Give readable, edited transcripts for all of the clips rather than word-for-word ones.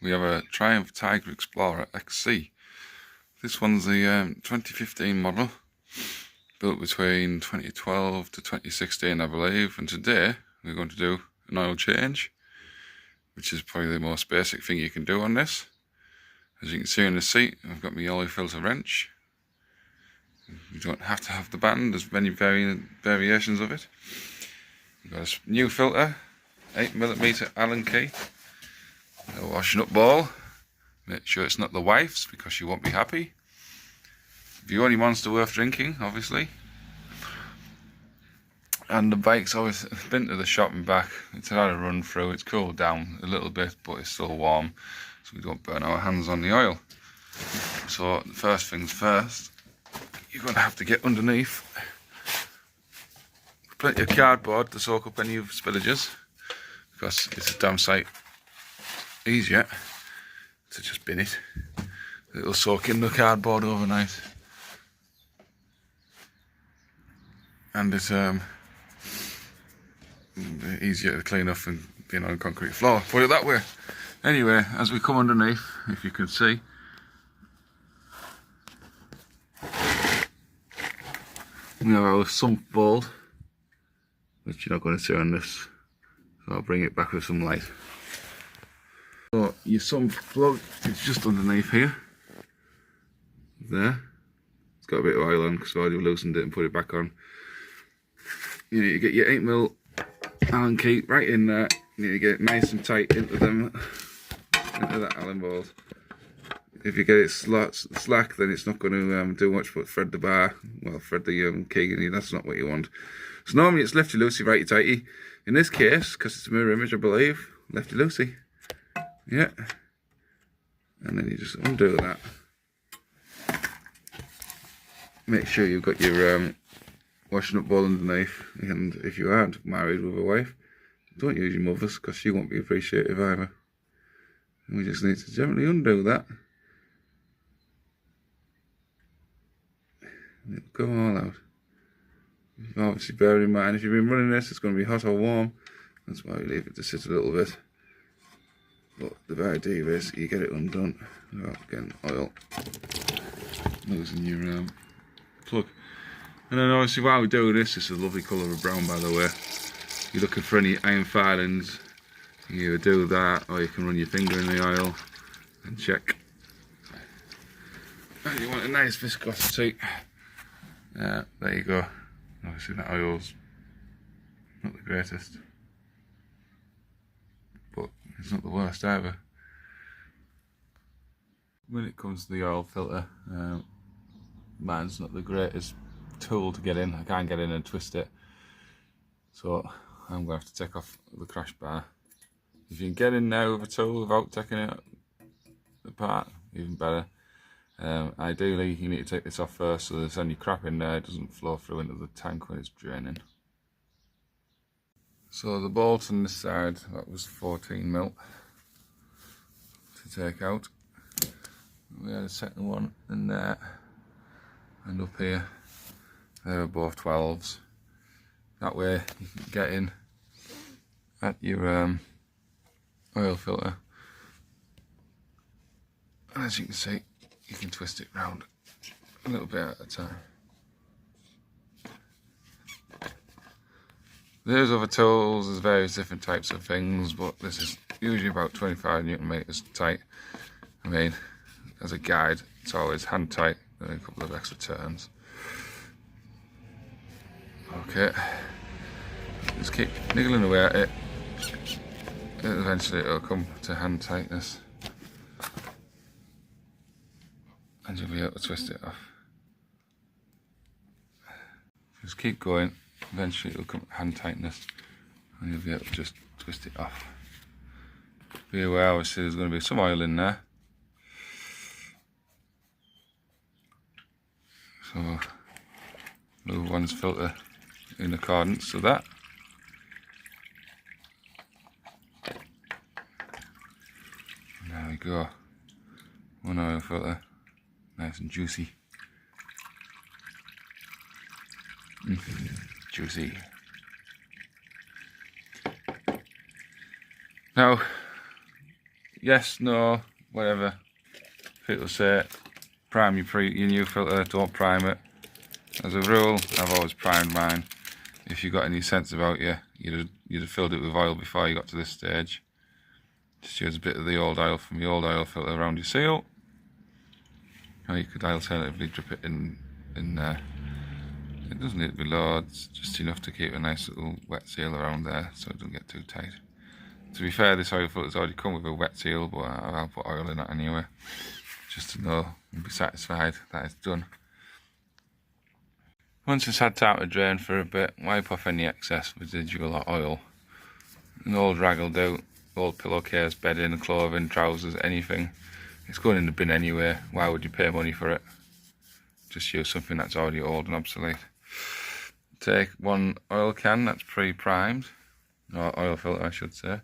we have a Triumph Tiger Explorer XC. This one's the 2015 model, built between 2012 to 2016 I believe, and today we're going to do an oil change, which is probably the most basic thing you can do on this. As you can see in the seat, I've got my oil filter wrench. You don't have to have the band, there's many variations of it. We've got a new filter, 8mm Allen key, a washing up ball. Make sure it's not the wife's because she won't be happy. The only monster worth drinking, obviously. And the bike's always been to the shop and back. It's had a run through, it's cooled down a little bit, but it's still warm, so we don't burn our hands on the oil. So the first things first, you're going to have to get underneath. Plenty of cardboard to soak up any of spillages, because it's a damn sight easier to just bin it. It'll soak in the cardboard overnight. And it's easier to clean off than being on a concrete floor, put it that way. Anyway, as we come underneath, if you can see, we have our sump bolt, which you're not going to see on this, so I'll bring it back with some light. So your sump plug is just underneath here. There. It's got a bit of oil on because I already loosened it and put it back on. You need to get your 8mm Allen key right in there. You need to get it nice and tight into that Allen bolt. If you get it slack, then it's not going to do much but thread the bar, well, thread the key, and that's not what you want. So normally it's lefty loosey, righty tighty. In this case, because it's a mirror image, I believe, lefty loosey. Yeah. And then you just undo that. Make sure you've got your washing up bowl underneath, and if you aren't married with a wife, don't use your mother's because she won't be appreciative either. And we just need to gently undo that. And it'll go all out. Obviously bear in mind, if you've been running this, it's going to be hot or warm. That's why we leave it to sit a little bit. But the idea is you get it undone without getting oil losing your plug. And then obviously while we do this is a lovely colour of brown, by the way. If you're looking for any iron filings, you either do that or you can run your finger in the oil and check. And you want a nice viscosity. There you go. Obviously that oil's not the greatest, but it's not the worst either. When it comes to the oil filter, mine's not the greatest tool to get in. I can't get in and twist it, so I'm going to have to take off the crash bar. If you can get in there with a tool without taking it apart, even better. Ideally you need to take this off first so there's any crap in there, it doesn't flow through into the tank when it's draining. So the bolt on this side, that was 14mm to take out. We had a second one in there, and up here, they were both 12s. That way you can get in at your oil filter, and as you can see, you can twist it round a little bit at a time. There's other tools, there's various different types of things, but this is usually about 25 Newton meters tight. I mean, as a guide, it's always hand tight, then a couple of extra turns. Okay, just keep niggling away at it, and eventually it'll come to hand tightness, and you'll be able to twist it off. Just keep going, eventually it'll come to hand tightness, and you'll be able to just twist it off. Be aware, obviously there's going to be some oil in there, so move one's filter in accordance to that. And there we go, one oil filter, nice and juicy. Juicy. Now, yes, no, whatever. People say prime your new filter, don't prime it. As a rule, I've always primed mine. If you've got any sense about you, you'd have filled it with oil before you got to this stage. Just use a bit of the old oil from the old oil filter around your seal. Or you could alternatively drip it in there. It doesn't need to be loads, just enough to keep a nice little wet seal around there so it doesn't get too tight. To be fair, this oil filter's already come with a wet seal, but I'll put oil in it anyway, just to know and be satisfied that it's done. Once it's had time to drain for a bit, wipe off any excess residual or oil. An old rag will do, old pillowcase, bedding, clothing, trousers, anything. It's going in the bin anyway, why would you pay money for it? Just use something that's already old and obsolete. Take one oil can that's pre-primed, or oil filter I should say.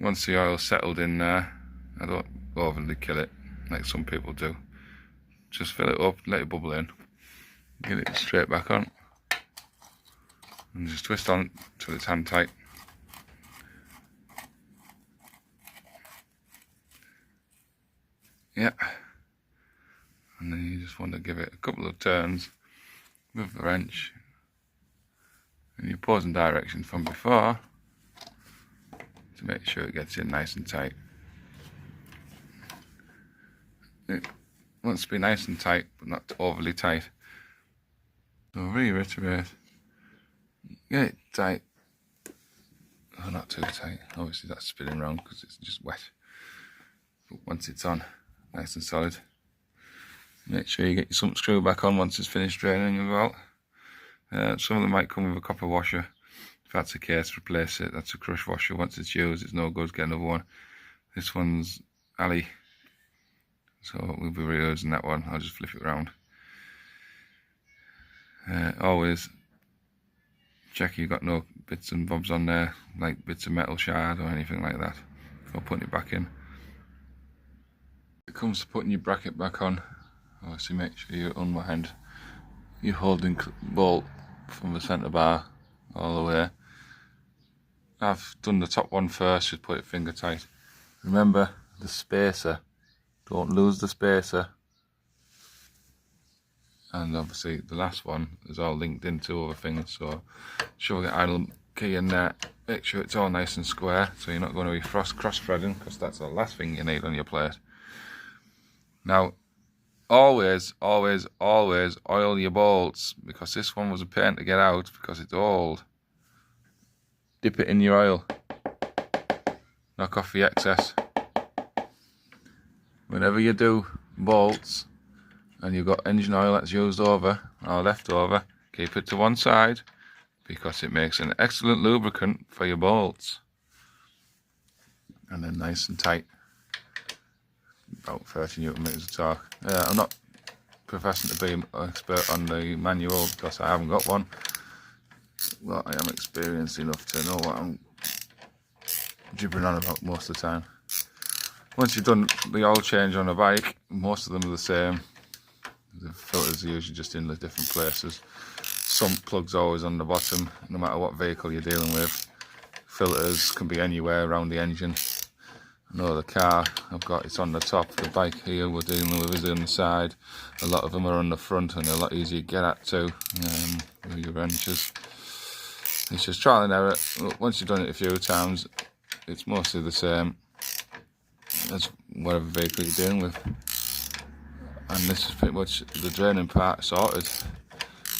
Once the oil's settled in there, I don't overly kill it like some people do. Just fill it up, let it bubble in, get it straight back on, and just twist on till it's hand tight. Yeah, and then you just want to give it a couple of turns with the wrench in your opposing direction from before to make sure it gets in nice and tight. It wants to be nice and tight, but not overly tight. So reiterate, get it tight, oh, not too tight. Obviously that's spinning around because it's just wet. But once it's on, nice and solid, make sure you get your sump screw back on once it's finished draining your belt. Some of them might come with a copper washer. If that's the case, replace it. That's a crush washer. Once it's used, it's no good, get another one. This one's alley, so we'll be reusing that one. I'll just flip it around. Always check you've got no bits and bobs on there, like bits of metal shard or anything like that, before putting it back in. When it comes to putting your bracket back on, obviously make sure you unwind your holding bolt from the centre bar all the way. I've done the top one first, just put it finger tight. Remember the spacer, don't lose the spacer. And obviously the last one is all linked into other things, so shove the idle key in there, make sure it's all nice and square so you're not going to be cross-threading, because that's the last thing you need on your plate. Now always oil your bolts, because this one was a pain to get out because it's old. Dip it in your oil, knock off the excess. Whenever you do bolts and you've got engine oil that's used over or left over, keep it to one side because it makes an excellent lubricant for your bolts. And then nice and tight, about 30 Newton meters of torque. I'm not professing to be an expert on the manual because I haven't got one. Well, I am experienced enough to know what I'm gibbering on about most of the time. Once you've done the oil change on a bike, most of them are the same. The filters are usually just in the different places. Sump plug's always on the bottom, no matter what vehicle you're dealing with. Filters can be anywhere around the engine. I know the car I've got, it's on the top. The bike here we're dealing with is on the side. A lot of them are on the front and they're a lot easier to get at too, with your wrenches. It's just trial and error. Once you've done it a few times, it's mostly the same as whatever vehicle you're dealing with. And this is pretty much the draining part sorted.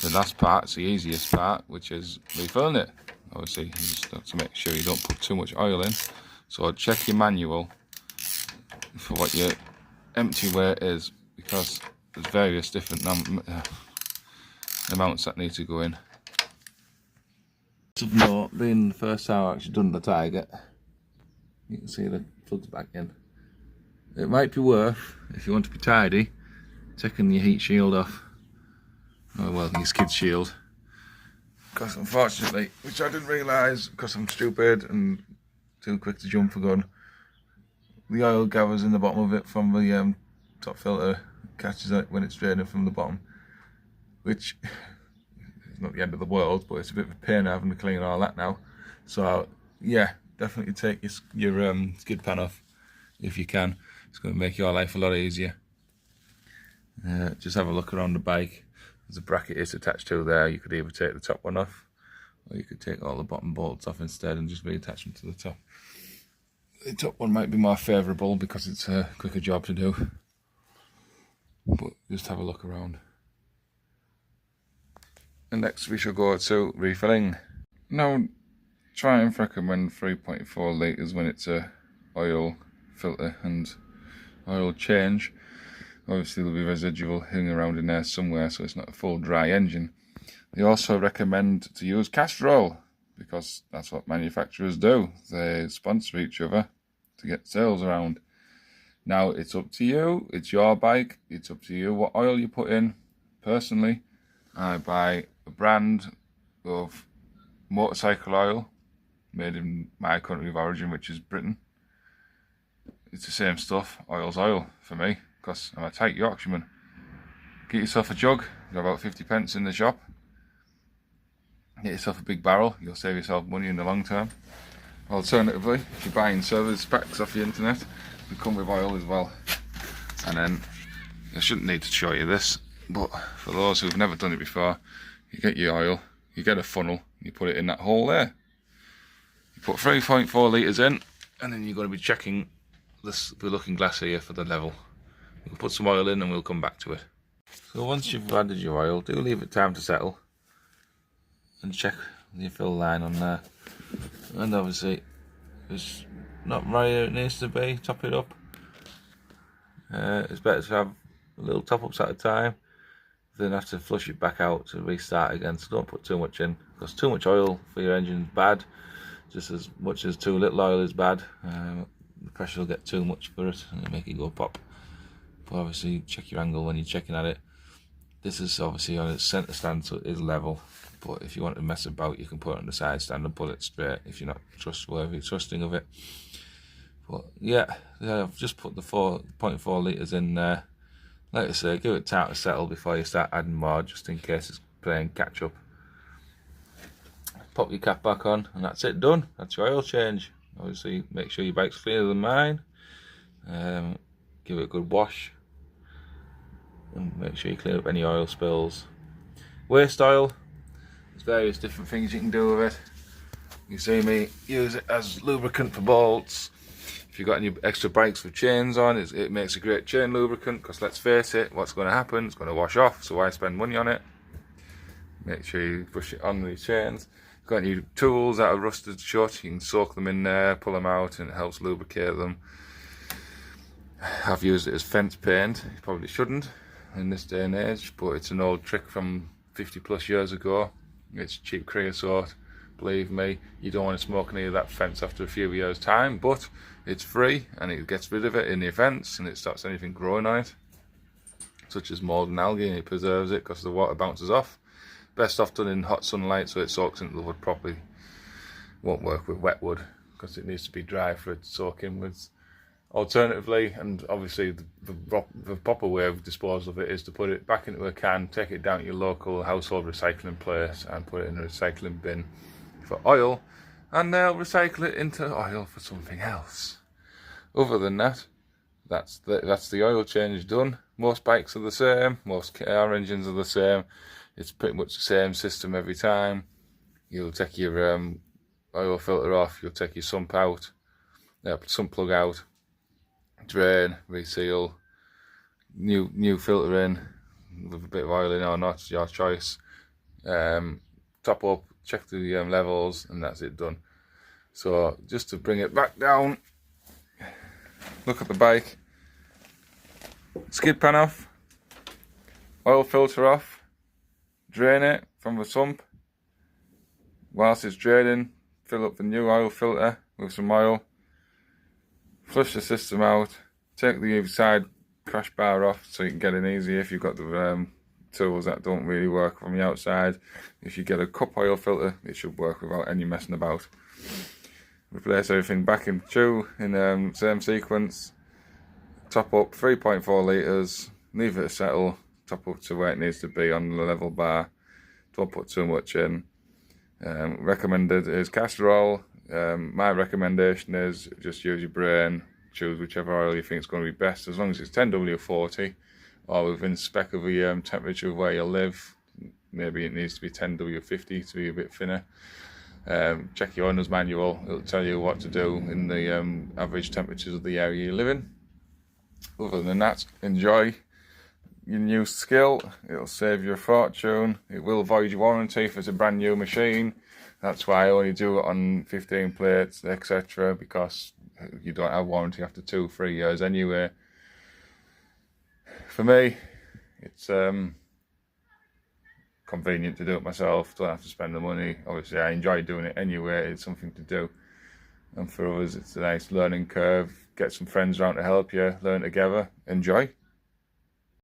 The last part's the easiest part, which is refilling it. Obviously, you just have to make sure you don't put too much oil in. So check your manual for what your empty weight is, because there's various different amounts that need to go in. Of note, being the first time I've actually done the target, you can see the plugs back in. It might be worth, if you want to be tidy, taking your heat shield off. Oh well, your skid shield. Because unfortunately, which I didn't realise because I'm stupid and too quick to jump for gun, the oil gathers in the bottom of it from the top filter, catches it when it's draining from the bottom, which is not the end of the world, but it's a bit of a pain having to clean all that now. So yeah, definitely take your skid pan off if you can. It's going to make your life a lot easier. Just have a look around the bike. There's a bracket it's attached to there. You could either take the top one off, or you could take all the bottom bolts off instead and just reattach them to the top. The top one might be more favourable because it's a quicker job to do, but just have a look around. And next we shall go to refilling. Now try and recommend 3.4 litres when it's a oil filter and oil change. Obviously there'll be residual hanging around in there somewhere, so it's not a full dry engine. They also recommend to use castor oil because that's what manufacturers do. They sponsor each other to get sales around. Now it's up to you, it's your bike, it's up to you what oil you put in. Personally, I buy a brand of motorcycle oil made in my country of origin, which is Britain. It's the same stuff, oil's oil for me, because I'm a tight Yorkshireman. Get yourself a jug, you've got about 50 pence in the shop. Get yourself a big barrel, you'll save yourself money in the long term. Alternatively, if you're buying service packs off the internet, they come with oil as well. And then, I shouldn't need to show you this, but for those who've never done it before, you get your oil, you get a funnel, and you put it in that hole there. You put 3.4 litres in, and then you're going to be checking the looking glass here for the level. We'll put some oil in and we'll come back to it. So once you've added your oil, do leave it time to settle and check your fill line on there. And obviously it's not right where it needs to be, top it up. It's better to have a little top ups at a time than have to flush it back out to restart again. So don't put too much in, because too much oil for your engine is bad, just as much as too little oil is bad. The pressure will get too much for it and it'll make it go pop. But obviously check your angle when you're checking at it. This is obviously on its centre stand, so it is level, but if you want to mess about you can put it on the side stand and pull it straight if you're not trusting of it. But yeah, I've just put the 4.4 litres in there. Like I say, give it time to settle before you start adding more, just in case it's playing catch up. Pop your cap back on and that's it, done. That's your oil change. Obviously make sure your bike's cleaner than mine. Give it a good wash and make sure you clean up any oil spills. Waste oil, there's various different things you can do with it. You see me use it as lubricant for bolts. If you've got any extra bikes with chains on, it makes a great chain lubricant, because let's face it, what's going to happen, it's going to wash off, so why spend money on it? Make sure you push it on these chains. If you've got any tools that are rusted shut, you can soak them in there, pull them out, and it helps lubricate them. I've used it as fence paint. You probably shouldn't in this day and age, but it's an old trick from 50 plus years ago. It's cheap creosote. Believe me, you don't want to smoke any of that fence after a few years time, but it's free and it gets rid of it in the fence and it stops anything growing on it, such as mold and algae, and it preserves it because the water bounces off. Best off done in hot sunlight so it soaks into the wood properly. Won't work with wet wood because it needs to be dry for it to soak inwards. Alternatively, and obviously the proper way of disposal of it, is to put it back into a can, take it down to your local household recycling place and put it in a recycling bin for oil, and they'll recycle it into oil for something else. Other than that, that's the oil change done. Most bikes are the same, most car engines are the same. It's pretty much the same system every time. You'll take your oil filter off, you'll take your sump out, sump plug out, drain, reseal, new filter in with a bit of oil in or not, your choice. Top up, check the levels, and that's it, done. So just to bring it back down, look at the bike. Skid pan off, oil filter off, drain it from the sump. Whilst it's draining, fill up the new oil filter with some oil. Flush the system out, take the side crash bar off so you can get in easy if you've got the tools that don't really work from the outside. If you get a cup oil filter, it should work without any messing about. Replace everything back in tube in same sequence. Top up 3.4 litres, leave it settle, top up to where it needs to be on the level bar. Don't put too much in. Recommended is castor oil. My recommendation is just use your brain, choose whichever oil you think is going to be best, as long as it's 10W40 or within spec of the temperature of where you live. Maybe it needs to be 10W50 to be a bit thinner. Check your owner's manual, it'll tell you what to do in the average temperatures of the area you live in. Other than that, enjoy your new skill. It'll save you a fortune. It will void your warranty if it's a brand new machine. That's why I only do it on 15 plates, etc., because you don't have warranty after 2-3 years anyway. For me, it's convenient to do it myself, don't have to spend the money. Obviously I enjoy doing it anyway, it's something to do. And for others it's a nice learning curve, get some friends around to help you, learn together, enjoy.